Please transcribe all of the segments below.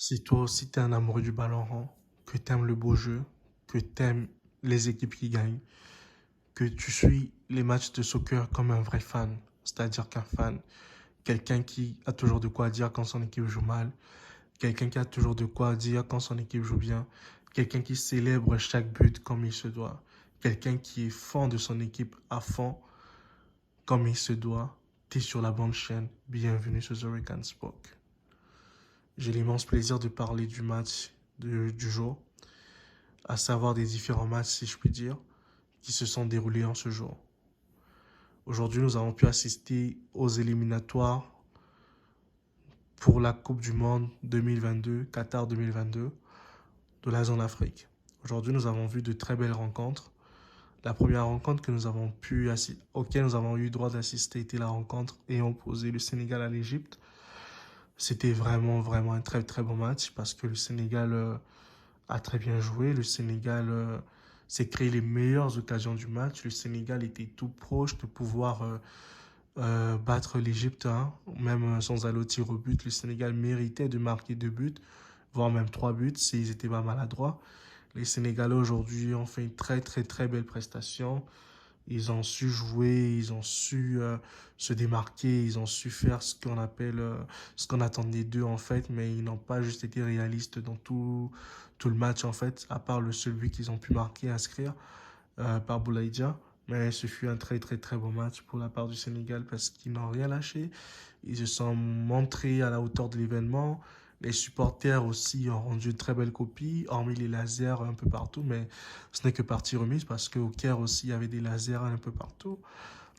Si toi aussi t'es un amoureux du ballon rond, que t'aimes le beau jeu, que t'aimes les équipes qui gagnent, que tu suis les matchs de soccer comme un vrai fan, c'est-à-dire qu'un fan, quelqu'un qui a toujours de quoi dire quand son équipe joue mal, quelqu'un qui a toujours de quoi dire quand son équipe joue bien, quelqu'un qui célèbre chaque but comme il se doit, quelqu'un qui est fan de son équipe à fond comme il se doit, t'es sur la bonne chaîne. Bienvenue sur The Rican Spoke. J'ai l'immense plaisir de parler du match du jour, à savoir des différents matchs, si je puis dire, qui se sont déroulés en ce jour. Aujourd'hui, nous avons pu assister aux éliminatoires pour la Coupe du Monde 2022, Qatar 2022, de la zone Afrique. Aujourd'hui, nous avons vu de très belles rencontres. La première rencontre auquel nous avons eu droit d'assister était la rencontre ayant opposé le Sénégal à l'Égypte. C'était vraiment un très très bon match parce que le Sénégal a très bien joué. Le Sénégal s'est créé les meilleures occasions du match. Le Sénégal était tout proche de pouvoir battre l'Égypte, hein. Même sans aller au tir au but. Le Sénégal méritait de marquer 2 buts, voire même 3 buts s'ils étaient pas maladroits. Les Sénégalais aujourd'hui ont fait une très très très belle prestation. Ils ont su jouer, ils ont su se démarquer, ils ont su faire ce qu'on attendait d'eux en fait, mais ils n'ont pas juste été réalistes dans tout le match en fait, à part le seul but qu'ils ont pu marquer, inscrire par Boulaïdia. Mais ce fut un très très très bon match pour la part du Sénégal parce qu'ils n'ont rien lâché. Ils se sont montrés à la hauteur de l'événement. Les supporters aussi ont rendu une très belle copie, hormis les lasers un peu partout, mais ce n'est que partie remise parce qu'au Caire aussi, il y avait des lasers un peu partout.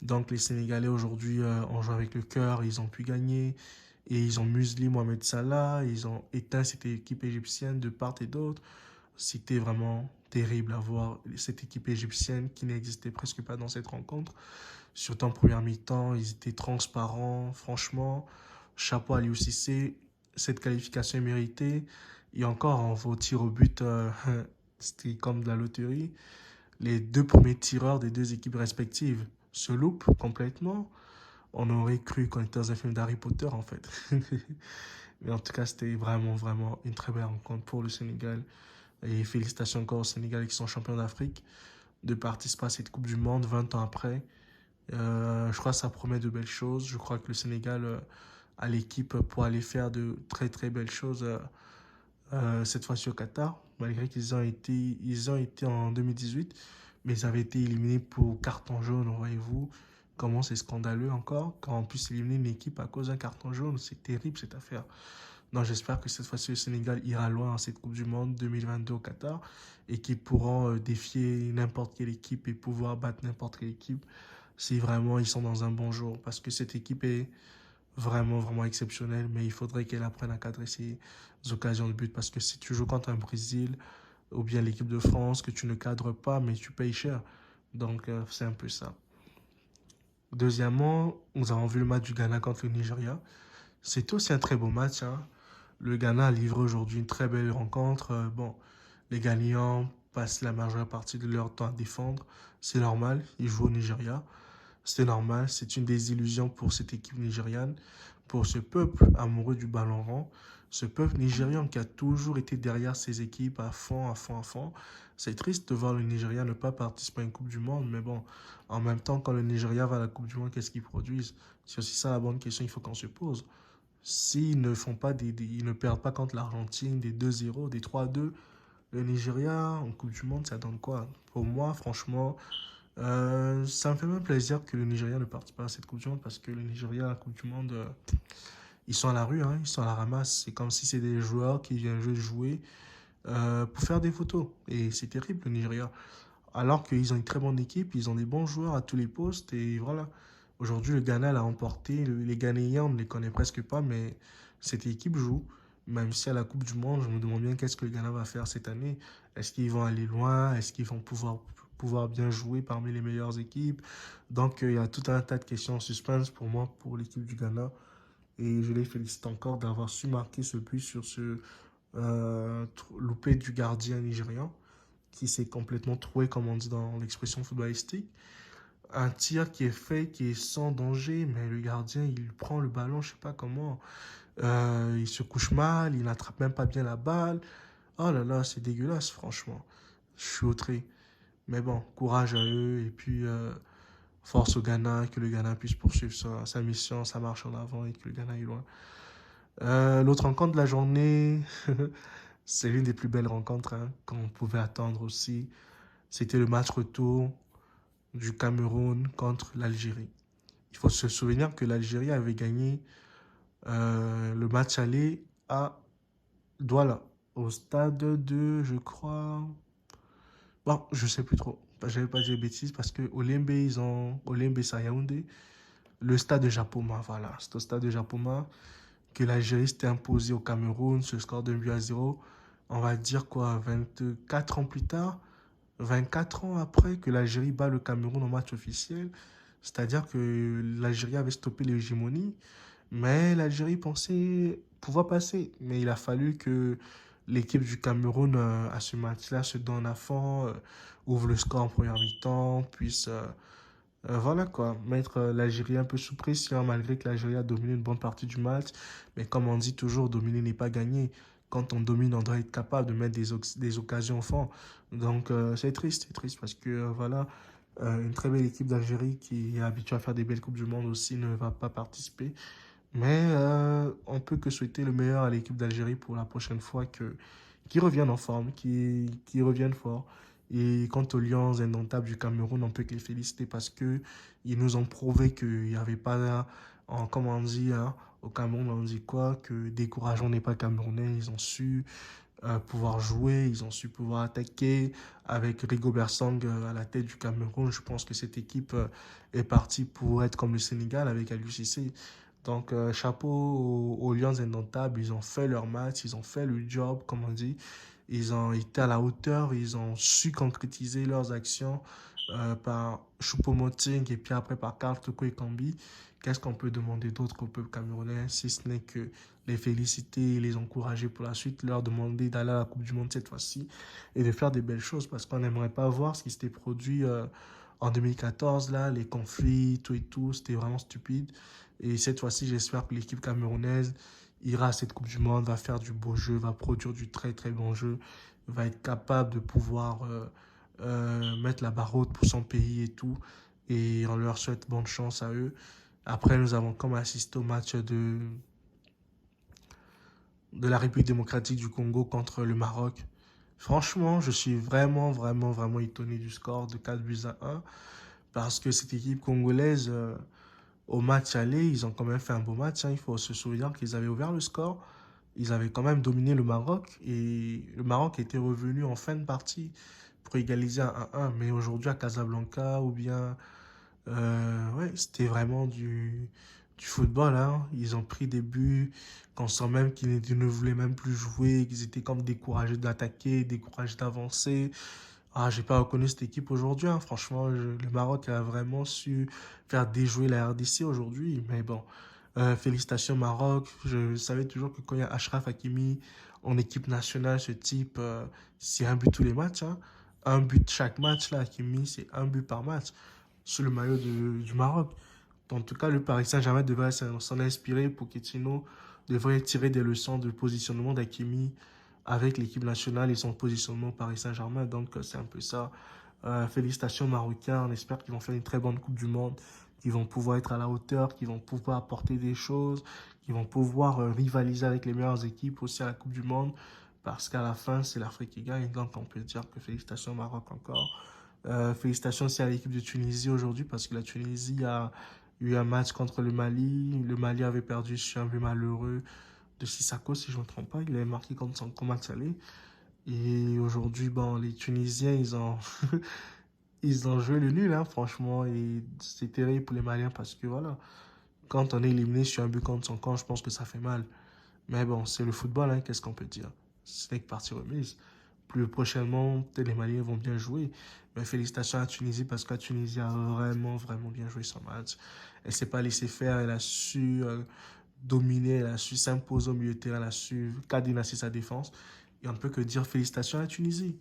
Donc les Sénégalais aujourd'hui ont joué avec le cœur, ils ont pu gagner et ils ont muselé Mohamed Salah, ils ont éteint cette équipe égyptienne de part et d'autre. C'était vraiment terrible à voir cette équipe égyptienne qui n'existait presque pas dans cette rencontre. Surtout en première mi-temps, ils étaient transparents, franchement. Chapeau à Aliou Cissé, cette qualification est méritée. Et encore, on va au tir au but, c'était comme de la loterie. Les deux premiers tireurs des deux équipes respectives se loupent complètement. On aurait cru qu'on était dans un film d'Harry Potter, en fait. Mais en tout cas, c'était vraiment une très belle rencontre pour le Sénégal. Et félicitations encore aux Sénégalais qui sont champions d'Afrique de participer à cette Coupe du Monde 20 ans après. Je crois que ça promet de belles choses. Je crois que le Sénégal a l'équipe pour aller faire de très très belles choses cette fois-ci au Qatar, malgré ils ont été en 2018, mais ils avaient été éliminés pour carton jaune, voyez-vous. Comment c'est scandaleux encore quand on puisse éliminer une équipe à cause d'un carton jaune. C'est terrible cette affaire. Donc j'espère que cette fois-ci le Sénégal ira loin dans cette Coupe du Monde 2022 au Qatar et qu'ils pourront défier n'importe quelle équipe et pouvoir battre n'importe quelle équipe si vraiment ils sont dans un bon jour. Parce que cette équipe est vraiment exceptionnelle, mais il faudrait qu'elle apprenne à cadrer ses occasions de but. Parce que si tu joues contre un Brésil ou bien l'équipe de France, que tu ne cadres pas, mais tu payes cher. Donc c'est un peu ça. Deuxièmement, nous avons vu le match du Ghana contre le Nigeria. C'est aussi un très beau match, hein. Le Ghana a livré aujourd'hui une très belle rencontre. Bon, les gagnants passent la majeure partie de leur temps à défendre. C'est normal, ils jouent au Nigeria. C'est normal, c'est une désillusion pour cette équipe nigériane, pour ce peuple amoureux du ballon rond, ce peuple nigérian qui a toujours été derrière ses équipes à fond, à fond, à fond. C'est triste de voir le Nigeria ne pas participer à une Coupe du Monde, mais bon, en même temps, quand le Nigeria va à la Coupe du Monde, qu'est-ce qu'ils produisent? C'est aussi ça la bonne question, il faut qu'on se pose. S'ils ne font pas ils ne perdent pas contre l'Argentine des 2-0, des 3-2, le Nigeria en Coupe du Monde, ça donne quoi? Pour moi, franchement, ça me fait même plaisir que le Nigeria ne parte pas à cette Coupe du Monde parce que le Nigeria, à la Coupe du Monde, ils sont à la rue, hein, ils sont à la ramasse. C'est comme si c'était des joueurs qui viennent juste jouer pour faire des photos. Et c'est terrible, le Nigeria. Alors qu'ils ont une très bonne équipe, ils ont des bons joueurs à tous les postes et voilà. Aujourd'hui, le Ghana l'a remporté. Les Ghanéens, on ne les connaît presque pas, mais cette équipe joue. Même si à la Coupe du Monde, je me demande bien qu'est-ce que le Ghana va faire cette année. Est-ce qu'ils vont aller loin? Est-ce qu'ils vont pouvoir bien jouer parmi les meilleures équipes? Donc, il y a tout un tas de questions en suspense pour moi, pour l'équipe du Ghana. Et je les félicite encore d'avoir su marquer ce but sur ce loupé du gardien nigérian qui s'est complètement troué, comme on dit dans l'expression footballistique. Un tir qui est fait, qui est sans danger, mais le gardien, il prend le ballon, je sais pas comment. Il se couche mal, il n'attrape même pas bien la balle. Oh là là, c'est dégueulasse, franchement. Je suis outré. Mais bon, courage à eux et puis force au Ghana, que le Ghana puisse poursuivre sa mission, sa marche en avant et que le Ghana est loin. L'autre rencontre de la journée, c'est l'une des plus belles rencontres hein, qu'on pouvait attendre aussi. C'était le match retour du Cameroun contre l'Algérie. Il faut se souvenir que l'Algérie avait gagné le match aller à Douala, au stade de, je crois. Bon, je sais plus trop. Je vais pas dire bêtises parce que Olembe, ils ont. Olembe, c'est à Yaoundé. Le stade de Japoma, voilà. C'est au stade de Japoma que l'Algérie s'était imposée au Cameroun sur le score de 1-0. On va dire quoi, 24 ans plus tard, 24 ans après que l'Algérie bat le Cameroun en match officiel. C'est-à-dire que l'Algérie avait stoppé l'hégémonie. Mais l'Algérie pensait pouvoir passer. Mais il a fallu que l'équipe du Cameroun, à ce match-là, se donne à fond, ouvre le score en première mi-temps, puisse, voilà quoi, mettre l'Algérie un peu sous pression, malgré que l'Algérie a dominé une bonne partie du match. Mais comme on dit toujours, dominer n'est pas gagner. Quand on domine, on doit être capable de mettre des occasions au fond. Donc c'est triste parce que voilà, une très belle équipe d'Algérie qui est habituée à faire des belles Coupes du Monde aussi ne va pas participer. Mais on peut que souhaiter le meilleur à l'équipe d'Algérie pour la prochaine fois qu'ils reviennent en forme, qu'ils reviennent fort. Et quant aux Lions indomptables du Cameroun, on peut que les féliciter parce que ils nous ont prouvé qu'il n'y avait pas, comme on dit, hein, au Cameroun, on dit quoi, que décourageant n'est pas camerounais. Ils ont su pouvoir jouer, ils ont su pouvoir attaquer avec Rigobert Song à la tête du Cameroun. Je pense que cette équipe est partie pour être comme le Sénégal avec Aliou Cissé. Donc, chapeau aux Lions indomptables. Ils ont fait leur match, ils ont fait le job, comme on dit. Ils ont été à la hauteur, ils ont su concrétiser leurs actions par Choupo-Moting et puis après par Karl Toko Ekambi. Qu'est-ce qu'on peut demander d'autre au peuple camerounais si ce n'est que les féliciter et les encourager pour la suite, leur demander d'aller à la Coupe du Monde cette fois-ci et de faire des belles choses parce qu'on n'aimerait pas voir ce qui s'était produit en 2014, là, les conflits, tout et tout, c'était vraiment stupide. Et cette fois-ci, j'espère que l'équipe camerounaise ira à cette Coupe du Monde, va faire du beau jeu, va produire du très très bon jeu, va être capable de pouvoir mettre la barre haute pour son pays et tout. Et on leur souhaite bonne chance à eux. Après, nous avons comme assisté au match de la République démocratique du Congo contre le Maroc. Franchement, je suis vraiment étonné du score de 4-1 parce que cette équipe congolaise, au match aller, ils ont quand même fait un beau match. Hein. Il faut se souvenir qu'ils avaient ouvert le score. Ils avaient quand même dominé le Maroc et le Maroc était revenu en fin de partie pour égaliser un 1-1. Mais aujourd'hui à Casablanca ou bien ouais, c'était vraiment du football, hein. Ils ont pris des buts qu'on sent même qu'ils ne voulaient même plus jouer, qu'ils étaient comme découragés d'attaquer, découragés d'avancer. Ah, j'ai pas reconnu cette équipe aujourd'hui, hein. Franchement, le Maroc a vraiment su faire déjouer la RDC aujourd'hui. Mais bon, félicitations Maroc. Je savais toujours que quand il y a Achraf Hakimi en équipe nationale, ce type, c'est un but tous les matchs, hein. Un but chaque match, là, Hakimi, c'est un but par match sur le maillot du Maroc. En tout cas, le Paris Saint-Germain devrait s'en inspirer. Pochettino devrait tirer des leçons de positionnement d'Hakimi avec l'équipe nationale et son positionnement au Paris Saint-Germain. Donc, c'est un peu ça. Félicitations Marocains. On espère qu'ils vont faire une très bonne Coupe du Monde, qu'ils vont pouvoir être à la hauteur, qu'ils vont pouvoir apporter des choses, qu'ils vont pouvoir rivaliser avec les meilleures équipes aussi à la Coupe du Monde. Parce qu'à la fin, c'est l'Afrique qui gagne. Donc, on peut dire que félicitations Maroc encore. Félicitations aussi à l'équipe de Tunisie aujourd'hui parce que la Tunisie a eu un match contre le Mali. Le Mali avait perdu sur un but malheureux de Sissako, si je ne me trompe pas. Il avait marqué contre son match aller. Et aujourd'hui, bon, les Tunisiens, ils ont joué le nul, hein, franchement. Et c'est terrible pour les Maliens parce que voilà, quand on est éliminé sur un but contre son camp, je pense que ça fait mal. Mais bon, c'est le football, hein, qu'est-ce qu'on peut dire? Ce n'est que partie remise. Plus prochainement, peut-être les Maliens vont bien jouer. Mais félicitations à la Tunisie parce que la Tunisie a vraiment bien joué son match. Elle ne s'est pas laissée faire, elle a su dominer, elle a su s'imposer au milieu de terrain, elle a su cadenasser sa défense. Et on ne peut que dire félicitations à la Tunisie.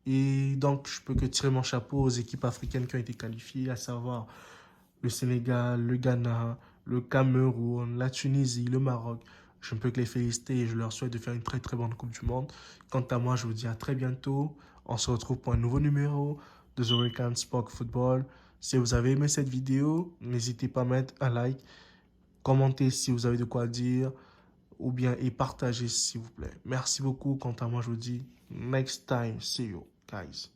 Et donc, je peux que tirer mon chapeau aux équipes africaines qui ont été qualifiées, à savoir le Sénégal, le Ghana, le Cameroun, la Tunisie, le Maroc. Je ne peux que les féliciter et je leur souhaite de faire une très très bonne Coupe du Monde. Quant à moi, je vous dis à très bientôt. On se retrouve pour un nouveau numéro de The Weekend Spoke Football. Si vous avez aimé cette vidéo, n'hésitez pas à mettre un like, commenter si vous avez de quoi dire, ou bien et partager s'il vous plaît. Merci beaucoup. Quant à moi, je vous dis next time. See you, guys.